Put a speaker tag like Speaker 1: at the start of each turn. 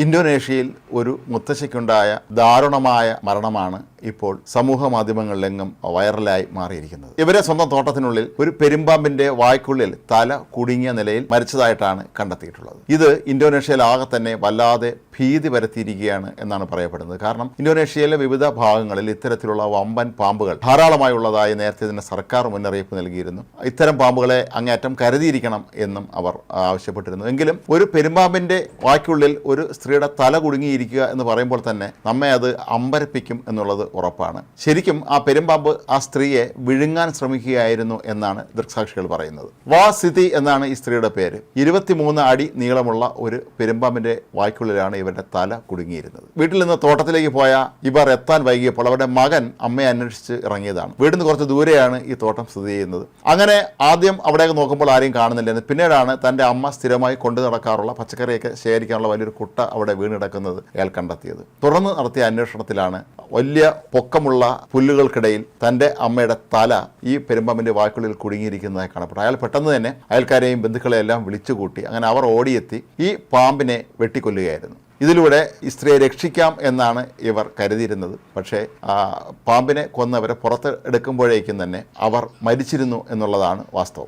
Speaker 1: ഇന്തോനേഷ്യയിൽ ഒരു മുത്തശ്ശിക്കുണ്ടായ ദാരുണമായ മരണമാണ് ഇപ്പോൾ സമൂഹ മാധ്യമങ്ങളിലെങ്ങും വൈറലായി മാറിയിരിക്കുന്നത്. ഇവരെ സ്വന്തം തോട്ടത്തിനുള്ളിൽ ഒരു പെരുമ്പാമ്പിന്റെ വായ്ക്കുള്ളിൽ തല കുടുങ്ങിയ നിലയിൽ മരിച്ചതായിട്ടാണ് കണ്ടെത്തിയിട്ടുള്ളത്. ഇത് ഇന്തോനേഷ്യയിലാകെ തന്നെ വല്ലാതെ ഭീതി പരത്തിയിരിക്കുകയാണ് എന്നാണ് പറയപ്പെടുന്നത്. കാരണം ഇന്തോനേഷ്യയിലെ വിവിധ ഭാഗങ്ങളിൽ ഇത്തരത്തിലുള്ള വമ്പൻ പാമ്പുകൾ ധാരാളമായുള്ളതായി നേരത്തെ തന്നെ സർക്കാർ മുന്നറിയിപ്പ് നൽകിയിരുന്നു. ഇത്തരം പാമ്പുകളെ അങ്ങേയറ്റം കരുതിയിരിക്കണം എന്നും അവർ ആവശ്യപ്പെട്ടിരുന്നു. എങ്കിലും ഒരു പെരുമ്പാമ്പിന്റെ വായ്ക്കുള്ളിൽ ഒരു സ്ത്രീയുടെ തല കുടുങ്ങിയിരിക്കുക എന്ന് പറയുമ്പോൾ തന്നെ നമ്മെ അത് അമ്പരപ്പിക്കും എന്നുള്ളത് ഉറപ്പാണ്. ശരിക്കും ആ പെരുമ്പാമ്പ് ആ സ്ത്രീയെ വിഴുങ്ങാൻ ശ്രമിക്കുകയായിരുന്നു എന്നാണ് ദൃക്സാക്ഷികൾ പറയുന്നത്. വാസിതി എന്നാണ് ഈ സ്ത്രീയുടെ പേര്. 23 അടി നീളമുള്ള ഒരു പെരുമ്പാമ്പിന്റെ വായ്ക്കുള്ളിലാണ് ഇവരുടെ തല കുടുങ്ങിയിരുന്നത്. വീട്ടിൽ നിന്ന് തോട്ടത്തിലേക്ക് പോയ ഇവർ എത്താൻ വൈകിയപ്പോൾ അവരുടെ മകൻ അമ്മയെ അന്വേഷിച്ച് ഇറങ്ങിയതാണ്. വീട്ടിൽ നിന്ന് കുറച്ച് ദൂരെയാണ് ഈ തോട്ടം സ്ഥിതി ചെയ്യുന്നത്. അങ്ങനെ ആദ്യം അവിടേക്ക് നോക്കുമ്പോൾ ആരെയും കാണുന്നില്ലെന്ന്, പിന്നീടാണ് തൻ്റെ അമ്മ സ്ഥിരമായി കൊണ്ടു നടക്കാറുള്ള പച്ചക്കറിയൊക്കെ ശേഖരിക്കാനുള്ള വലിയൊരു കുട്ട അവിടെ വീണിടക്കുന്നത് അയാൾ കണ്ടെത്തിയത്. തുടർന്ന് നടത്തിയ അന്വേഷണത്തിലാണ് വലിയ പൊക്കമുള്ള പുല്ലുകൾക്കിടയിൽ തൻ്റെ അമ്മയുടെ തല ഈ പെരുമ്പാമ്പിൻ്റെ വായ്ക്കുള്ളിൽ കുടുങ്ങിയിരിക്കുന്നതായി കാണപ്പെട്ടു. അയാൾ പെട്ടെന്ന് തന്നെ അയൽക്കാരെയും ബന്ധുക്കളെയെല്ലാം വിളിച്ചുകൂട്ടി. അങ്ങനെ അവർ ഓടിയെത്തി ഈ പാമ്പിനെ വെട്ടിക്കൊല്ലുകയായിരുന്നു. ഇതിലൂടെ ഈ സ്ത്രീയെ രക്ഷിക്കാം എന്നാണ് ഇവർ കരുതിയിരുന്നത്. പക്ഷേ പാമ്പിനെ കൊന്നവരെ പുറത്ത് എടുക്കുമ്പോഴേക്കും തന്നെ അവർ മരിച്ചിരുന്നു എന്നുള്ളതാണ് വാസ്തവം.